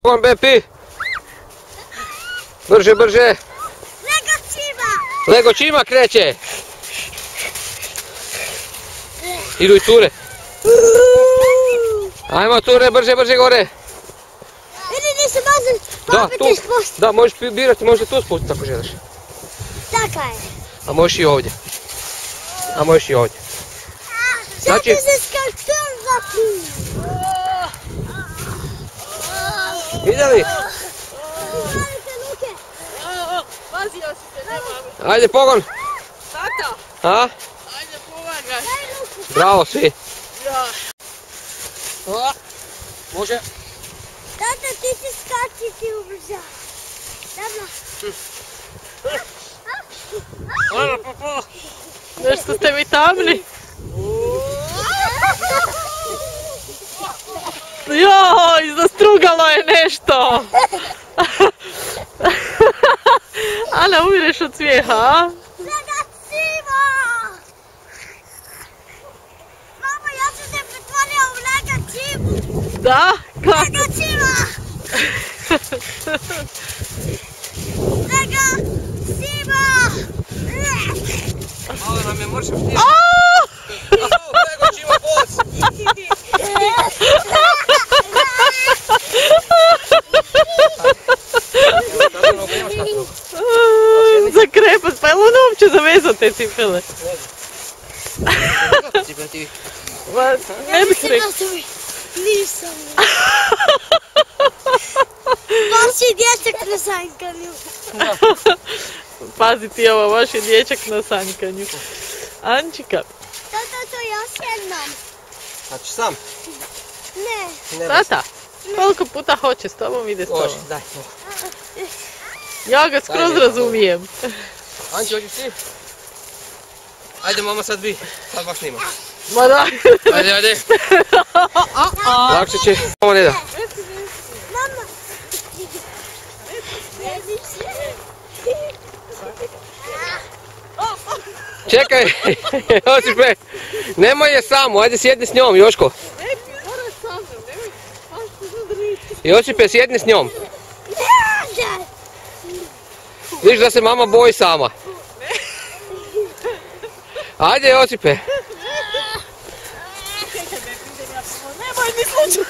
Pogon Bepi! Brže, brže! Lego Čima! Lego Čima kreće! Idu i ture! Ajmo ture, brže, brže gore! Vidi gdje se može popiti spustiti. Da, možeš birati, možeš tu spustiti ako želiš. Taka je. A možeš i ovdje. A možeš i ovdje. Sad će se skarton zapiju. Vidjeli? Pazi, Josipe, ne mami. Ajde, pogon! Tata! A? Ajde, pomagaj. Bravo svi! Ja. Može? Tata, ti si skači, ti ubrzava. Dobro. Hvala, papa! Nešto ste mi tamni. Joj, zastrugalo je nešto. Ana, umireš od smijeha, a? Lego Čima! Mama, ja sam se pretvorio u Lego Čimu. Da? Kako? Lego Čima! Lego Čima! Malo nam je mršav snijeg. Lego Čima boc! Za krepac, pa je li on uopće zavezao te cipele? Ne bih rekao. Nisam. Baš je dječak na sanjkanju. Pazi ti ovo, baš je dječak na sanjkanju. Ančika. Tata, to još jednom. Znači sam? Ne. Tata, koliko puta hoće s tobom, ide s tobom. Može, daj. Ja ga skroz razumijem. Anči, hoćeš ti? Ajde mama sad vi, sad baš nima. Ma da. Ajde, ajde. Lakše će. Ovo ne da. Mama. Čekaj, Josipe, nemoj je samo, ajde sjedni s njom, Joško. Josipe, sjedni s njom. Vidiš da se mama boji sama. Ajde, Josipe. Nemoj mi slučajno.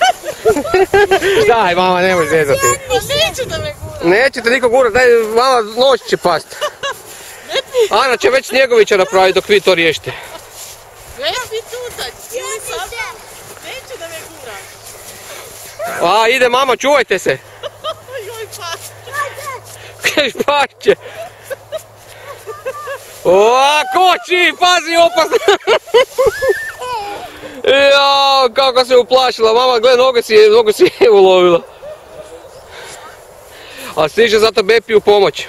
Daj, mama, nemoj zezati. Neću da me gura. Neće te niko gurat, daj, mama, noć će past. Ana će već Snjegovića napraviti dok vi to riješite. Neći tutać. Neću da me guraš. A, ide mama, čuvajte se. Joj, pa. Kaj pašće. O, koči, pazi, opasno. Jao, kako se uplašila, mama, gle, noge si je ulovila. A stiže zato Bepi u pomoć.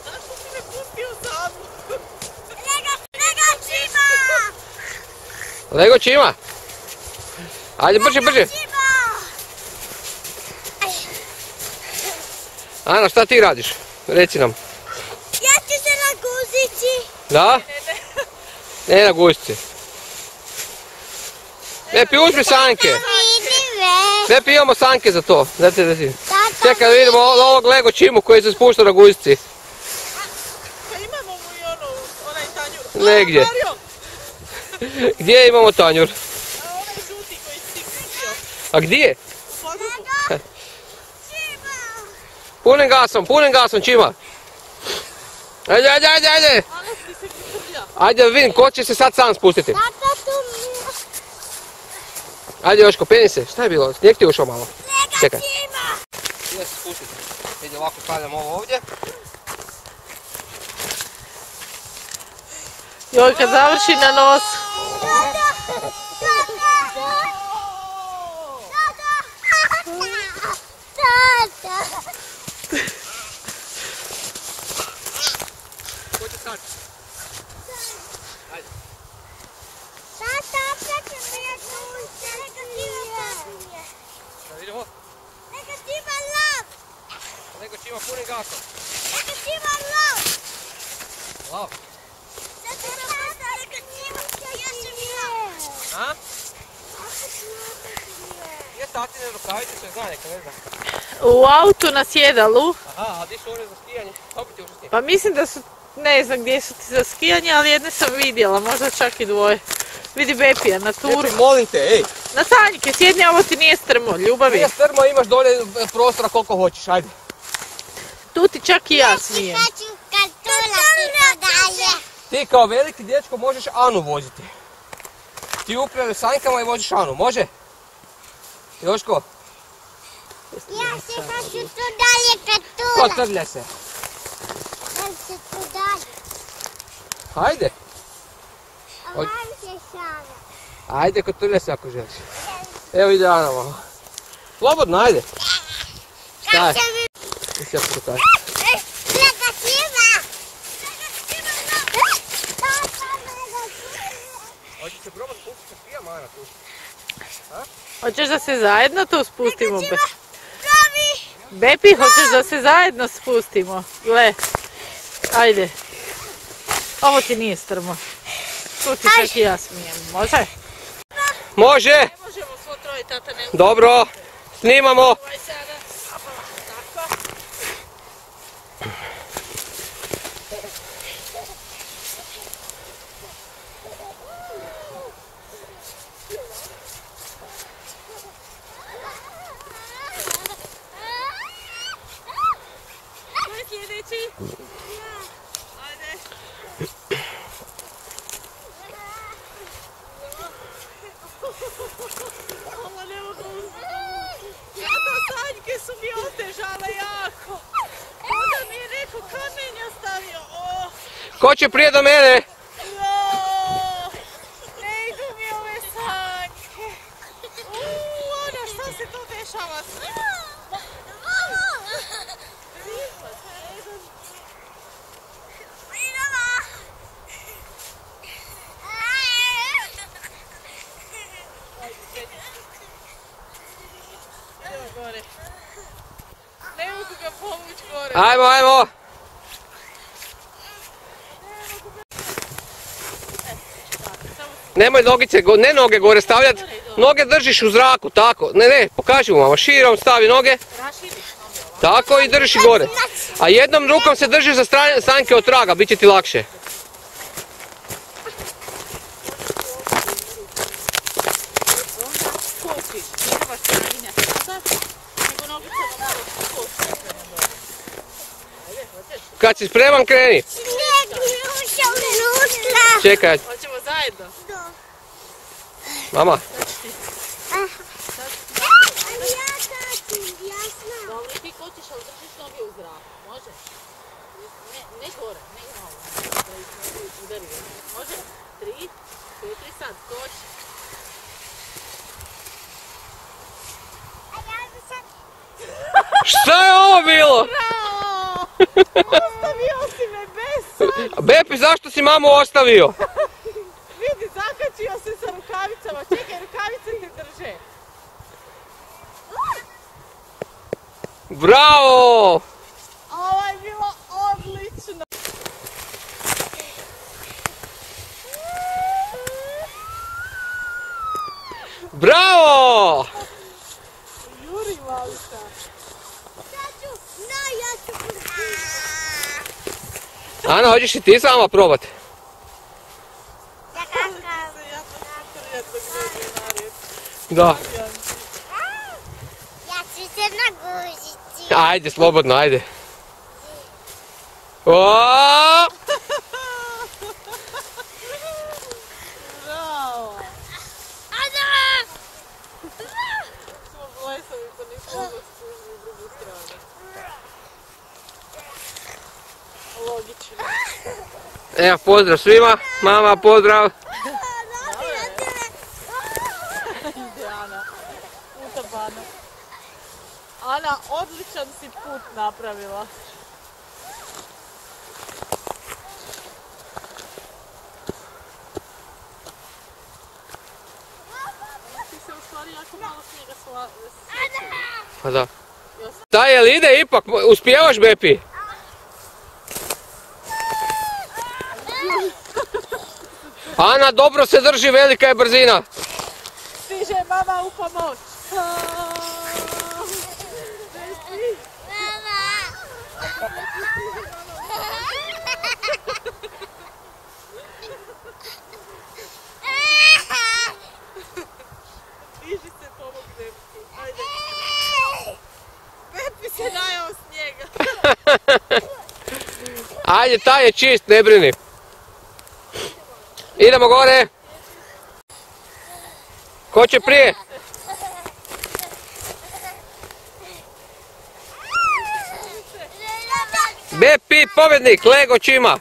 Zašto si me pustio samu? Lego Čima! Lego Čima. Ajde, brže, brže. Ana, šta ti radiš? Reci nam. Ja ću se na guzici. Da? Ne na guzici. Bepi, uzmi sanke. Bepi, imamo sanke za to. Dajte. Čekaj da vidimo ovog Lego Čimu koji se spušta na guzici. Pa imamo mu i onaj tanjur. Negdje. Gdje imamo tanjur? A onaj žuti koji si ti kupio. A gdje? U podrumu. Punim gasom, Čima. Ajde. Ana ti se grlja. Ajde, vidim, ko će se sad sam spustiti. Tata, tu mi... Ajde, Joško, peni se. Šta je bilo? Snijeg ti ušao malo. Čekaj. Lego Čima! Ide se spustiti. Vidi, ovako stavljam ovo ovdje. Joj, kad završi na nos. Ko će sad? Ajde. Da vidimo. Lego Čima punim gasom. Wow. A? tatine rukavice se zna neka, ne znam. U autu na sjedalu. Aha, a di su one za skijanje? Kako ti užasni? Pa mislim da su, ne znam gdje su ti za skijanje, ali jedne sam vidjela, možda čak i dvoje. Vidi Bepija na turu. Bepi, molim te, ej. Na sanjke, sjedni, ovo ti nije strmo, ljubavi. Nije strmo, imaš dolje prostora koliko hoćeš, ajde. Tu ti čak i ja smijem. Ti kao veliki dječko možeš Anu voziti. Ti upravljaš sanjkama i voziš Anu, može? Joško? Ja se hoću tu dalje katula. Kotrlja se. Ja se tu dalje. Ajde. Ovo se sada. Ajde, kotrlja se ako želiš. Evo ide Ana malo. Slobodno, ajde. Šta je? Ti se ja pokaži. Hoće se probat spustiti sa skijama, Ana, tu. Hoćeš da se zajedno tu spustimo? Bepi, hoćeš da se zajedno spustimo? Gle, ajde. Ovo ti nije strmo. Tu ti čak i ja smijem, može? Može! Ne možemo svo troje, tata ne. Dobro, snimamo. Ovaj sada, tako. Sljedeći. Ajde. Ovo ne mogu uzeti. Sanjke su mi otežale jako. Onda mi je neko kamenja stavio. Ko će prije do mene? Ne idu mi ove sanjke. Ana, šta se to dešava s njima? Gore. Ne mogu ga povući gore. Ajmo, ajmo. Nemoj nogice, ne noge gore stavljat. Noge držiš u zraku, tako. Ne, pokaži mu mama, širom stavi noge. Tako i držiš gore. A jednom rukom se držiš za sanjke od traga, bit će ti lakše. Kad si spreman, kreni. Čekaj. Hoćemo zajedno? Mama. Dobro, ti kočiš, ali držiš noge u zraku. Može? Ne gore, ne malo. Udari. Može? 3, 4, sad, koči. Šta je ovo bilo? Ostavio si me bez sanjke. Bepi, zašto si mamu ostavio? Vidi, zakačio se sa rukavicama. Čekaj, rukavice te drže. Bravo! Ovo je bilo odlično. Bravo! Juri, Malika. Ana, hoćeš i ti sama probat? Da. Ja ću se nagužiti. Ajde, slobodno, ajde. Oooo! Bravo. Ana! Smo blesavi, pa nismo mogli spužiti u drugu stranu. Logično. Evo, pozdrav svima. Mama, pozdrav. Ide Ana. Utabana. Ana, odličan si put napravila. Ti se u stvari jako malo snijega Pa da. Daj, jel ide ipak? Uspijevaš, Bepi? Ana, dobro se drži, velika je brzina. Stiže mama u pomoć. Diži se, pomognem ti. Ajde. Pepi se najao snijega. Ajde, taj je čist, ne brini. Idemo gore. Ko će prije? BP pobjednik, Lego Čima.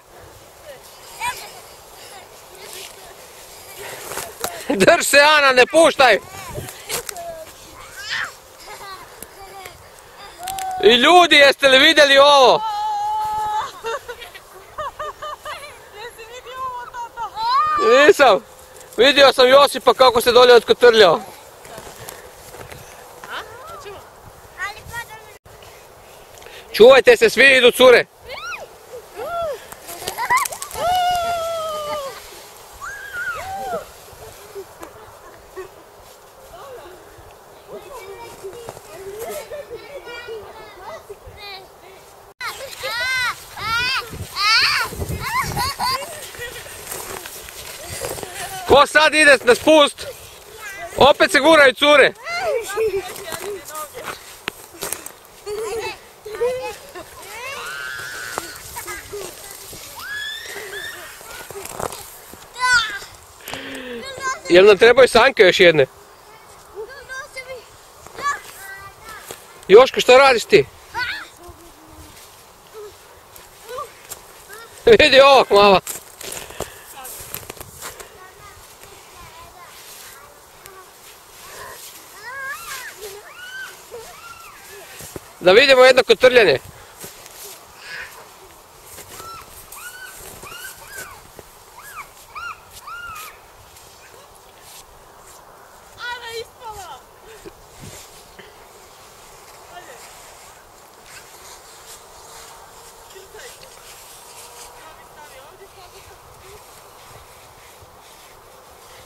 Drž se, Ana, ne puštaj. I ljudi, jeste li vidjeli ovo? Jesi vidio ovo, tata? Nisam. Vidio sam Josipa kako se dolje otkotrljao. Čuvajte se, svi idu cure. Ko sad ide na spust? Opet se guraju cure. Jel nam trebaju sanke još jedne? Joško, što radiš ti? Vidi ovog, mama. Da vidimo jedno kotrljanje. Ana ispala! Ajde. Čutaj. Stavi ovdje,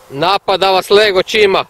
Napada vas Lego Čima.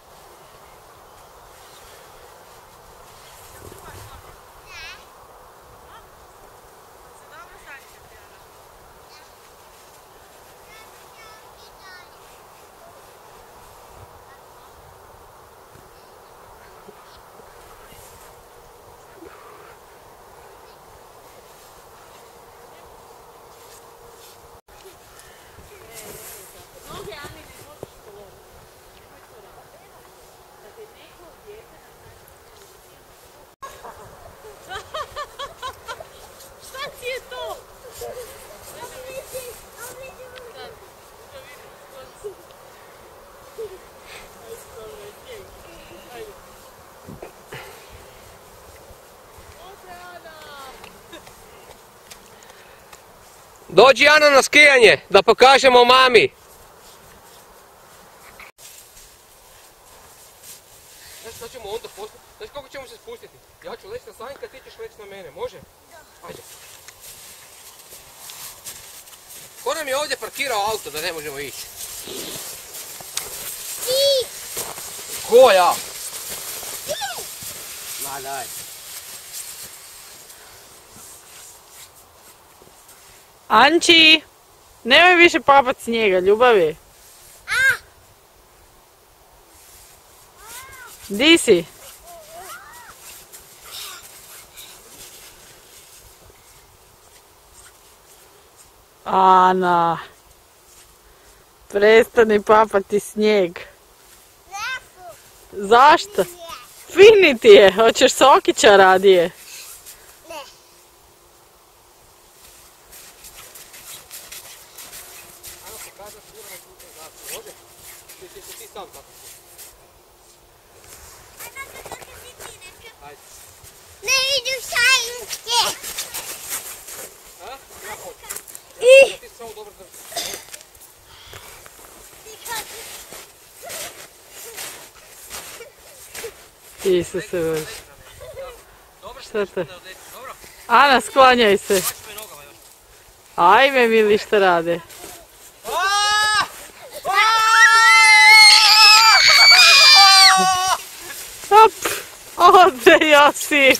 Dođi, Ana, na skijanje, da pokažemo mami. Znaš šta ćemo onda poslije? Znaš kako ćemo se spustiti? Ja ću leći na Sanjka, ti ćeš leći na mene, može? Ajde. Ko nam je ovdje parkirao auto da ne možemo ići? Ti! Ko ja? Ma daj. Anči, nemoj više papat snijega, ljubavi. Di si? Ana, prestani papati snijeg. Zašto? Fini ti je, hoćeš sokića radije. Ne vidim Sanjke. Isuse Bože. Šta te? Ana, sklanjaj se. Ajme, mili, šta rade? Hop! Ajde Josip.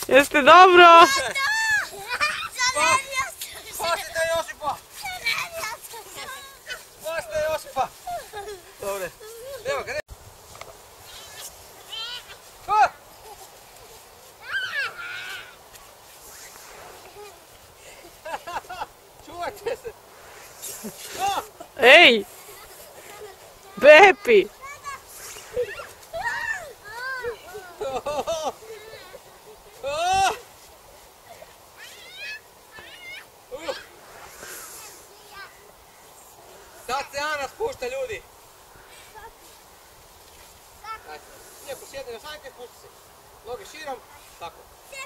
Jeste dobro? Spasite Josipa! Spasite Josipa! Dobre. Evo ga, ne. Čuvajte se! Ej! Bepi! Sad se Ana spušta, ljudi! Lijepo sjedne na sanjke, spušta se. Noge širom, tako.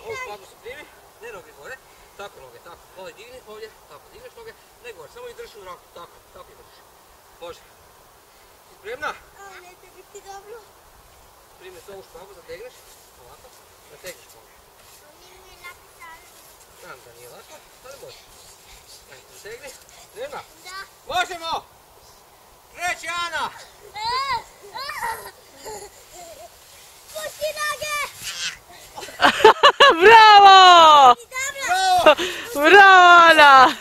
Ovu spadnu se primi, ne noge gore. Tako noge, tako. Ovdje digni, ovdje, tako. Digneš noge, ne gore, samo ih drži u zraku, tako. Tako ih držiš. Može. Si spremna? Neće biti dobro. Primi se ovu špagu, zategneš. Ovako. Zategneš noge. Znam da nije lako, ali može. Ajde, zategni. Spremna? Da. Možemo! Kreće Ana! Pusti noge! Bravo! Bravo! Bravo Ana!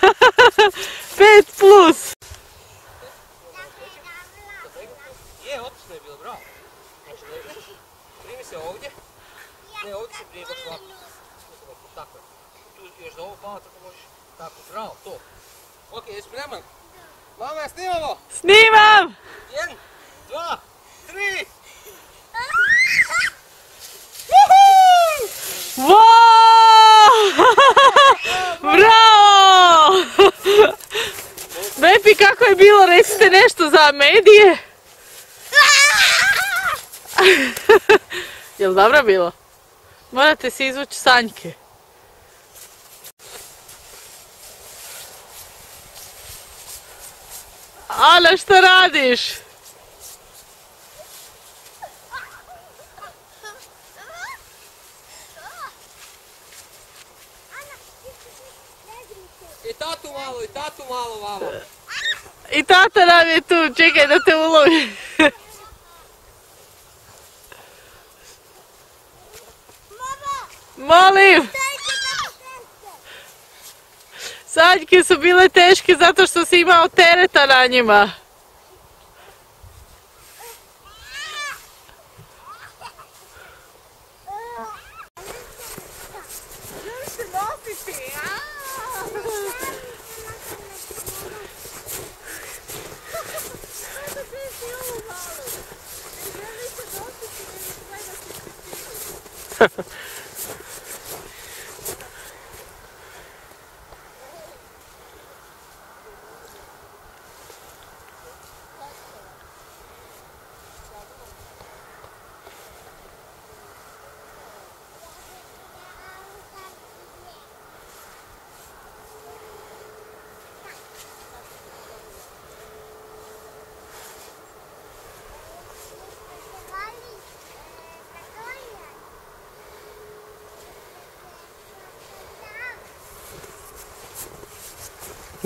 5+. Je, odlično je bilo, bravo. Znači, legneš, primi se ovdje. Ne, ovdje se primi baš ovako. Tako je. Tu još za ovo palac ako možeš. Tako, bravo, to. Ok, jesi spreman? Mama, ja snimamo! Snimam! 1, 2, 3! Wow! Bravo! Bepi, kako je bilo? Recite nešto za medije. Jel dobro bilo? Morate se izvući sanjke. Ana, što radiš? I tatu malo, vamo. I tata nam je tu, čekaj da te ulovi. Molim! Sanjke su bile teške zato što si imao tereta na njima.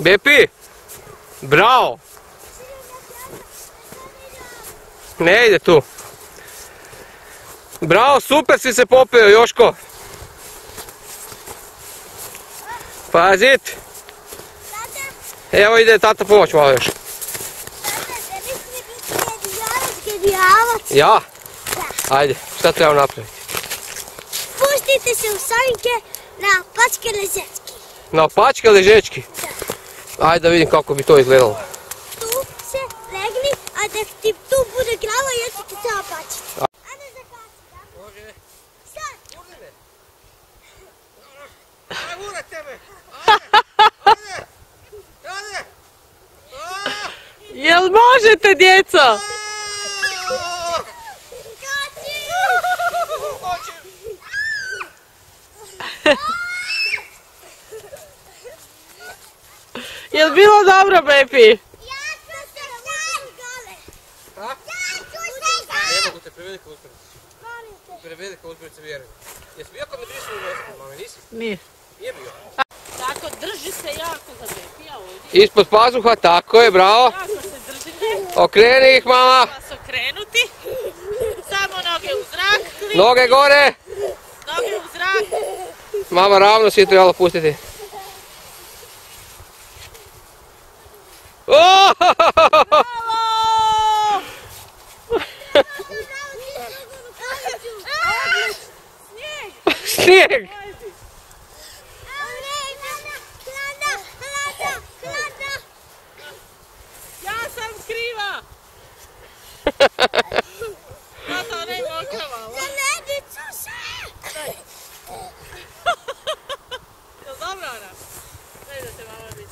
Bepi! Bravo! Ne ide tu. Bravo, super si se popeo, Joško. Pazit. Evo ide tata pomoć malo još. Ja? Ajde, šta trebamo napraviti? Spustite se u sanjke na pačke ležečki. Na pačke ležečki? Ajde da vidim kako bi to izgledalo. Tu se legni, a da ti tu bude glava, ja ću ti samo pačiti. Ajde za kači, da? Može. Sad. Urni me. Ajde, ure tebe. Ajde. Ajde. Jel možete, djeco? Jel bilo dobro, Bepi? Ne mogu te, prevelika uspjerica. Prevelika uspjerica, vjerujem. Jesi bio kod me brisao u Josipu, mame, nisi? Nije. Nije bio. Tako, drži se jako za Bepija ovdje. Ispod pazuha, tako je, bravo. Jako se držite. Okreni ih, mama. Vas okrenuti. Samo noge u zrak. Noge gore! Noge u zrak. Mama, ravno si je trebala pustiti. Oh! Snijeg! Ja sam kriva. Tata, ne mokrava. Jel dobro, Ana? Daj da se mama vidi.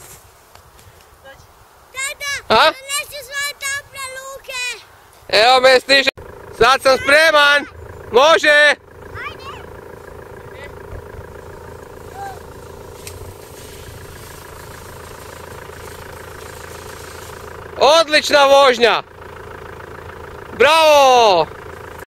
A? Evo me stiže. Sad sam spreman. Može! Odlična vožnja! Bravo!